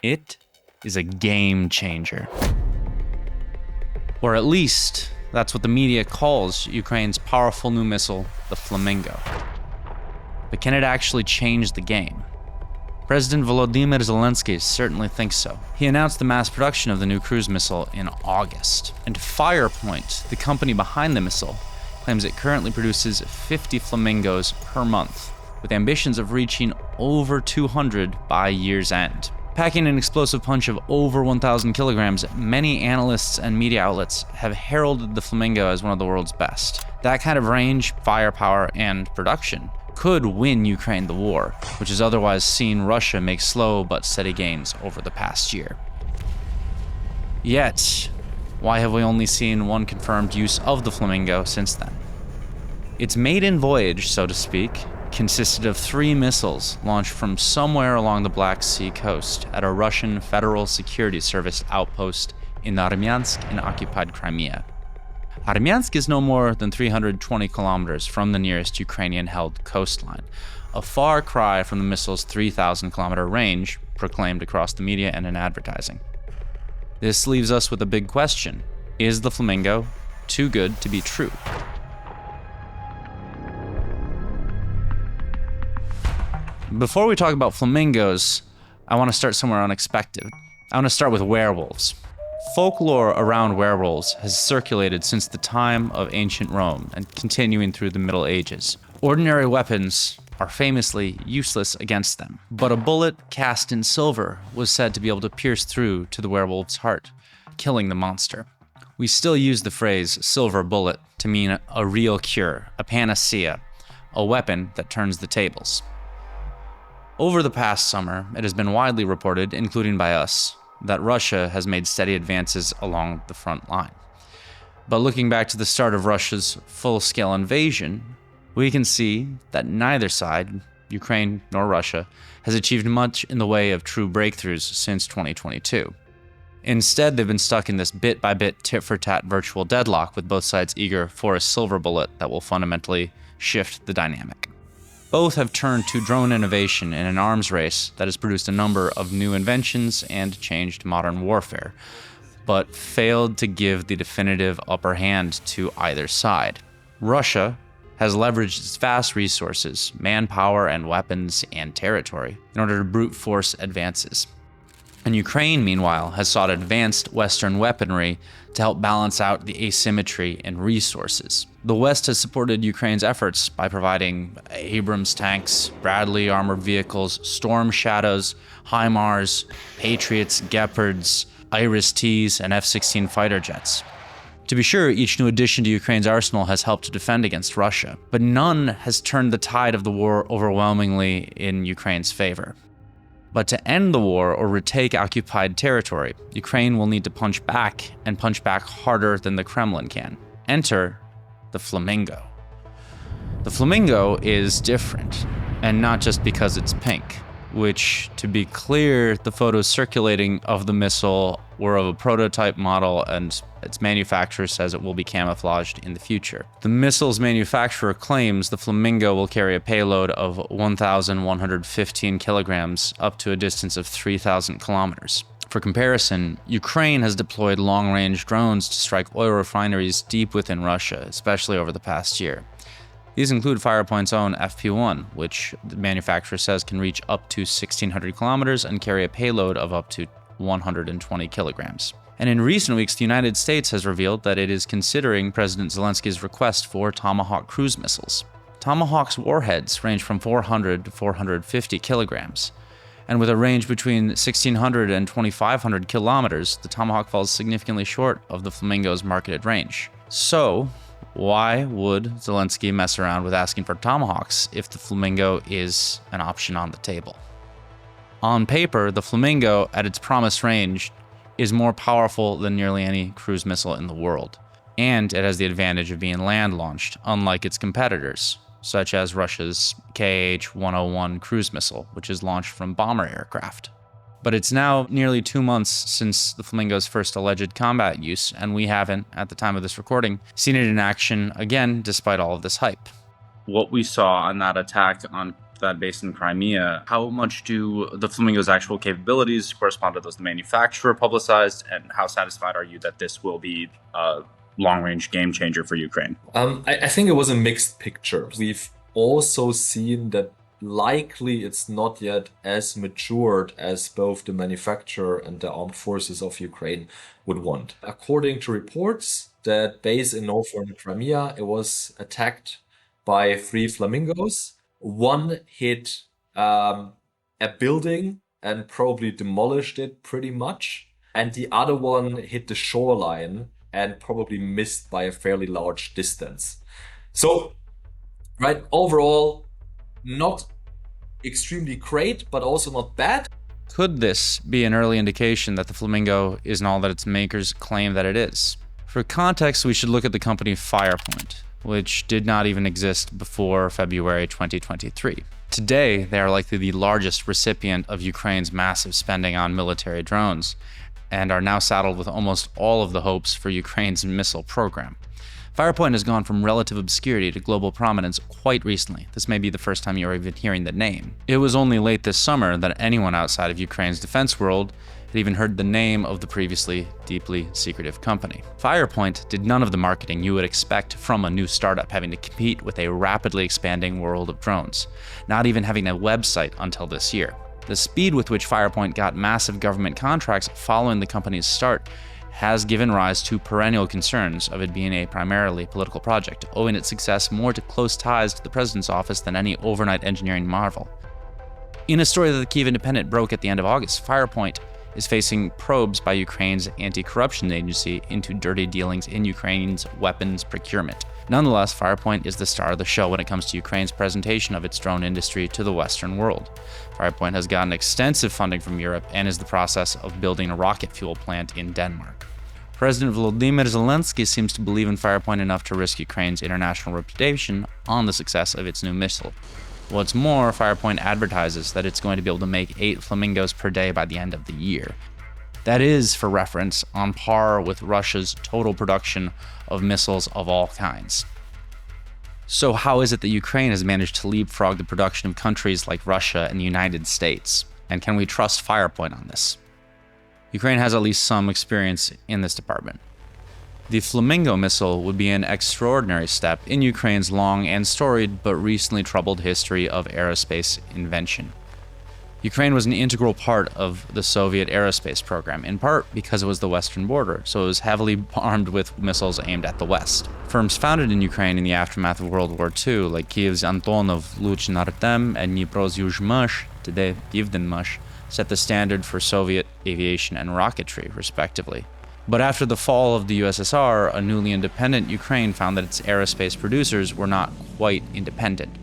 It is a game changer. Or at least, that's what the media calls Ukraine's powerful new missile, the Flamingo. But can it actually change the game? President Volodymyr Zelensky certainly thinks so. He announced the mass production of the new cruise missile in August. And Firepoint, the company behind the missile, claims it currently produces 50 Flamingos per month, with ambitions of reaching over 200 by year's end. Packing an explosive punch of over 1,000 kilograms, many analysts and media outlets have heralded the Flamingo as one of the world's best. That kind of range, firepower, and production could win Ukraine the war, which has otherwise seen Russia make slow but steady gains over the past year. Yet, why have we only seen one confirmed use of the Flamingo since then? Its maiden voyage, so to speak, consisted of 3 missiles launched from somewhere along the Black Sea coast at a Russian Federal Security Service outpost in Armyansk in occupied Crimea. Armyansk is no more than 320 kilometers from the nearest Ukrainian-held coastline, a far cry from the missile's 3,000-kilometer range proclaimed across the media and in advertising. This leaves us with a big question. Is the Flamingo too good to be true? Before we talk about flamingos, I want to start somewhere unexpected. I want to start with werewolves. Folklore around werewolves has circulated since the time of ancient Rome and continuing through the Middle Ages. Ordinary weapons are famously useless against them, but a bullet cast in silver was said to be able to pierce through to the werewolf's heart, killing the monster. We still use the phrase silver bullet to mean a real cure, a panacea, a weapon that turns the tables. Over the past summer, it has been widely reported, including by us, that Russia has made steady advances along the front line. But looking back to the start of Russia's full-scale invasion, we can see that neither side, Ukraine nor Russia, has achieved much in the way of true breakthroughs since 2022. Instead, they've been stuck in this bit-by-bit tit-for-tat virtual deadlock, with both sides eager for a silver bullet that will fundamentally shift the dynamic. Both have turned to drone innovation in an arms race that has produced a number of new inventions and changed modern warfare, but failed to give the definitive upper hand to either side. Russia has leveraged its vast resources, manpower and weapons and territory in order to brute force advances. And Ukraine, meanwhile, has sought advanced Western weaponry to help balance out the asymmetry in resources. The West has supported Ukraine's efforts by providing Abrams tanks, Bradley armored vehicles, Storm Shadows, HIMARS, Patriots, Gepards, Iris-Ts, and F-16 fighter jets. To be sure, each new addition to Ukraine's arsenal has helped to defend against Russia, but none has turned the tide of the war overwhelmingly in Ukraine's favor. But to end the war or retake occupied territory, Ukraine will need to punch back, and punch back harder than the Kremlin can. Enter the Flamingo. The Flamingo is different, and not just because it's pink, which, to be clear, the photos circulating of the missile were of a prototype model, and its manufacturer says it will be camouflaged in the future. The missile's manufacturer claims the Flamingo will carry a payload of 1,115 kilograms up to a distance of 3,000 kilometers. For comparison, Ukraine has deployed long-range drones to strike oil refineries deep within Russia, especially over the past year. These include Firepoint's own FP1, which the manufacturer says can reach up to 1,600 kilometers and carry a payload of up to 120 kilograms. And in recent weeks, the United States has revealed that it is considering President Zelensky's request for Tomahawk cruise missiles. Tomahawk's warheads range from 400 to 450 kilograms. And with a range between 1,600 and 2,500 kilometers, the Tomahawk falls significantly short of the Flamingo's marketed range. So, why would Zelensky mess around with asking for Tomahawks if the Flamingo is an option on the table? On paper, the Flamingo, at its promised range, is more powerful than nearly any cruise missile in the world. And it has the advantage of being land-launched, unlike its competitors, such as Russia's Kh-101 cruise missile, which is launched from bomber aircraft. But it's now nearly 2 months since the Flamingo's first alleged combat use, and we haven't, at the time of this recording, seen it in action again, despite all of this hype. What we saw on that attack on that base in Crimea, how much do the Flamingo's actual capabilities correspond to those the manufacturer publicized, and how satisfied are you that this will be a long-range game changer for Ukraine? I think it was a mixed picture. We've also seen that likely it's not yet as matured as both the manufacturer and the armed forces of Ukraine would want. According to reports, that base in northern Crimea, it was attacked by 3 flamingos. One hit a building and probably demolished it pretty much, and the other one hit the shoreline and probably missed by a fairly large distance. So, right, overall, not extremely great, but also not bad. Could this be an early indication that the Flamingo isn't all that its makers claim that it is? For context, we should look at the company Firepoint, which did not even exist before February 2023. Today, they are likely the largest recipient of Ukraine's massive spending on military drones, and are now saddled with almost all of the hopes for Ukraine's missile program. Firepoint has gone from relative obscurity to global prominence quite recently. This may be the first time you're even hearing the name. It was only late this summer that anyone outside of Ukraine's defense world had even heard the name of the previously deeply secretive company. Firepoint did none of the marketing you would expect from a new startup having to compete with a rapidly expanding world of drones, not even having a website until this year. The speed with which Firepoint got massive government contracts following the company's start has given rise to perennial concerns of it being a primarily political project, owing its success more to close ties to the president's office than any overnight engineering marvel. In a story that the Kyiv Independent broke at the end of August, Firepoint is facing probes by Ukraine's anti-corruption agency into dirty dealings in Ukraine's weapons procurement. Nonetheless, Firepoint is the star of the show when it comes to Ukraine's presentation of its drone industry to the Western world. Firepoint has gotten extensive funding from Europe and is in the process of building a rocket fuel plant in Denmark. President Volodymyr Zelensky seems to believe in Firepoint enough to risk Ukraine's international reputation on the success of its new missile. What's more, Firepoint advertises that it's going to be able to make 8 Flamingos per day by the end of the year. That is, for reference, on par with Russia's total production of missiles of all kinds. So how is it that Ukraine has managed to leapfrog the production of countries like Russia and the United States? And can we trust Firepoint on this? Ukraine has at least some experience in this department. The Flamingo missile would be an extraordinary step in Ukraine's long and storied but recently troubled history of aerospace invention. Ukraine was an integral part of the Soviet aerospace program, in part because it was the western border, so it was heavily armed with missiles aimed at the west. Firms founded in Ukraine in the aftermath of World War II, like Kyiv's Antonov, Luchin Artem, and Dnipro's Yuzhmash, today Pivdenmash, set the standard for Soviet aviation and rocketry, respectively. But after the fall of the USSR, a newly independent Ukraine found that its aerospace producers were not quite independent.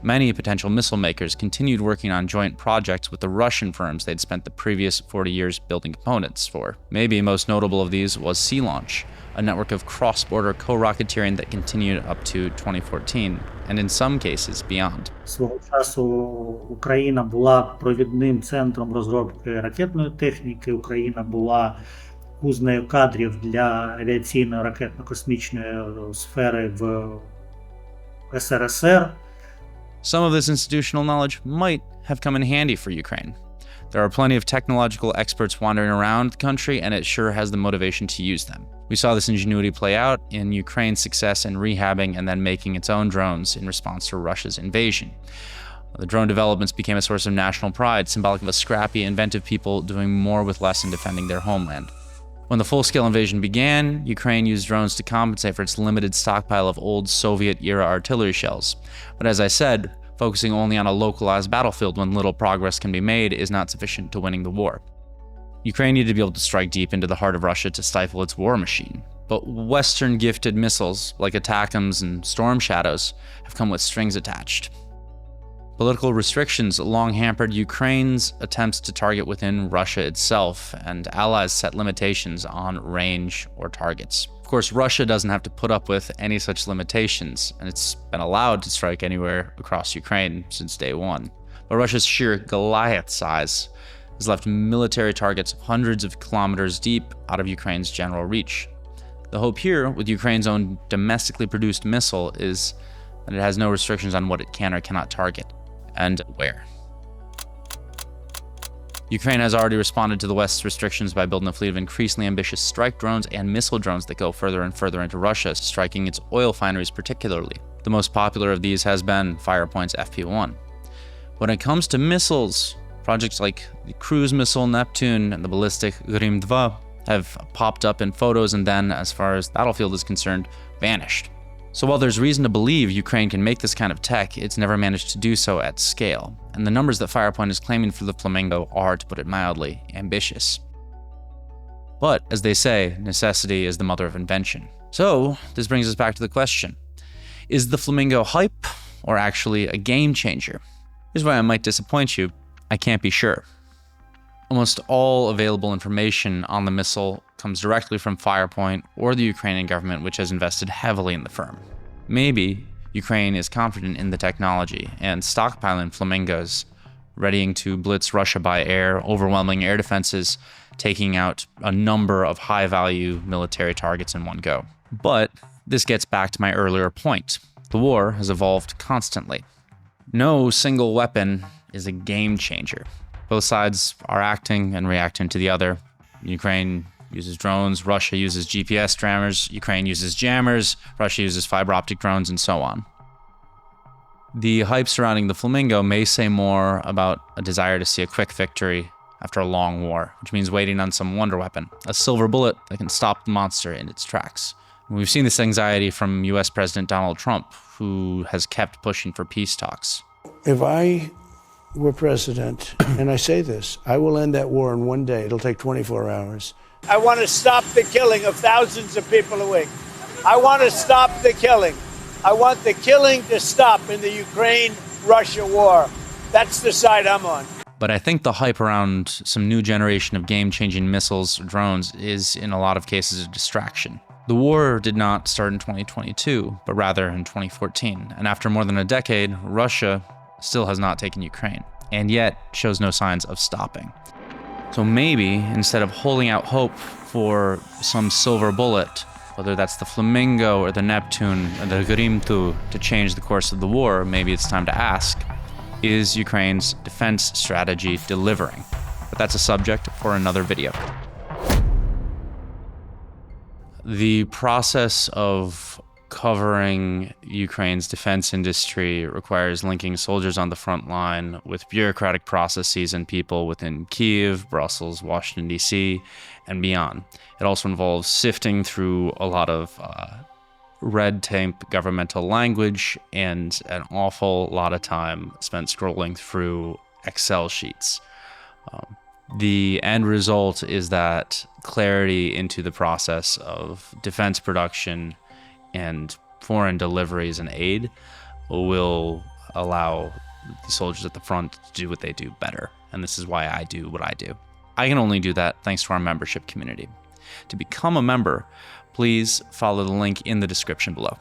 Many potential missile makers continued working on joint projects with the Russian firms they'd spent the previous 40 years building components for. Maybe most notable of these was Sea Launch, a network of cross-border co-rocketeering that continued up to 2014, and in some cases beyond. Свого часу Україна була провідним центром розробки ракетної техніки, Україна була кузнею кадрів для авіаційної ракетно-космічної сфери в СРСР. Some of this institutional knowledge might have come in handy for Ukraine. There are plenty of technological experts wandering around the country, and it sure has the motivation to use them. We saw this ingenuity play out in Ukraine's success in rehabbing and then making its own drones in response to Russia's invasion. The drone developments became a source of national pride, symbolic of a scrappy, inventive people doing more with less in defending their homeland. When the full-scale invasion began, Ukraine used drones to compensate for its limited stockpile of old Soviet-era artillery shells. But as I said, focusing only on a localized battlefield when little progress can be made is not sufficient to winning the war. Ukraine needed to be able to strike deep into the heart of Russia to stifle its war machine. But Western-gifted missiles, like ATACMS and Storm Shadows, have come with strings attached. Political restrictions long hampered Ukraine's attempts to target within Russia itself, and allies set limitations on range or targets. Of course, Russia doesn't have to put up with any such limitations, and it's been allowed to strike anywhere across Ukraine since day one. But Russia's sheer Goliath size has left military targets hundreds of kilometers deep out of Ukraine's general reach. The hope here, with Ukraine's own domestically produced missile, is that it has no restrictions on what it can or cannot target. and where. Ukraine has already responded to the West's restrictions by building a fleet of increasingly ambitious strike drones and missile drones that go further and further into Russia, striking its oil refineries particularly. The most popular of these has been Firepoint's FP1. When it comes to missiles, projects like the cruise missile Neptune and the ballistic Grim-2 have popped up in photos and then, as far as the battlefield is concerned, vanished. So while there's reason to believe Ukraine can make this kind of tech, it's never managed to do so at scale. And the numbers that Firepoint is claiming for the Flamingo are, to put it mildly, ambitious. But, as they say, necessity is the mother of invention. So, this brings us back to the question. Is the Flamingo hype, or actually a game changer? Here's why I might disappoint you. I can't be sure. Almost all available information on the missile comes directly from Firepoint or the Ukrainian government, which has invested heavily in the firm. Maybe Ukraine is confident in the technology and stockpiling Flamingos, readying to blitz Russia by air, overwhelming air defenses, taking out a number of high-value military targets in one go. But this gets back to my earlier point. The war has evolved constantly. No single weapon is a game changer. Both sides are acting and reacting to the other. Ukraine uses drones, Russia uses GPS jammers, Ukraine uses jammers, Russia uses fiber optic drones, and so on. The hype surrounding the Flamingo may say more about a desire to see a quick victory after a long war, which means waiting on some wonder weapon, a silver bullet that can stop the monster in its tracks. And we've seen this anxiety from US President Donald Trump, who has kept pushing for peace talks. If I were president, and I say this, I will end that war in one day. It'll take 24 hours. I want to stop the killing of thousands of people a week. I want to stop the killing. I want the killing to stop in the Ukraine-Russia war. That's the side I'm on. But I think the hype around some new generation of game-changing missiles or drones is, in a lot of cases, a distraction. The war did not start in 2022, but rather in 2014. And after more than a decade, Russia still has not taken Ukraine, and yet shows no signs of stopping. So maybe, instead of holding out hope for some silver bullet, whether that's the Flamingo or the Neptune or the Grim-2 to change the course of the war, maybe it's time to ask, is Ukraine's defense strategy delivering? But that's a subject for another video. The process of covering Ukraine's defense industry requires linking soldiers on the front line with bureaucratic processes and people within Kyiv, Brussels, Washington, D.C., and beyond. It also involves sifting through a lot of red tape governmental language and an awful lot of time spent scrolling through Excel sheets. The end result is that clarity into the process of defense production and foreign deliveries and aid will allow the soldiers at the front to do what they do better. And this is why I do what I do. I can only do that thanks to our membership community. To become a member, please follow the link in the description below.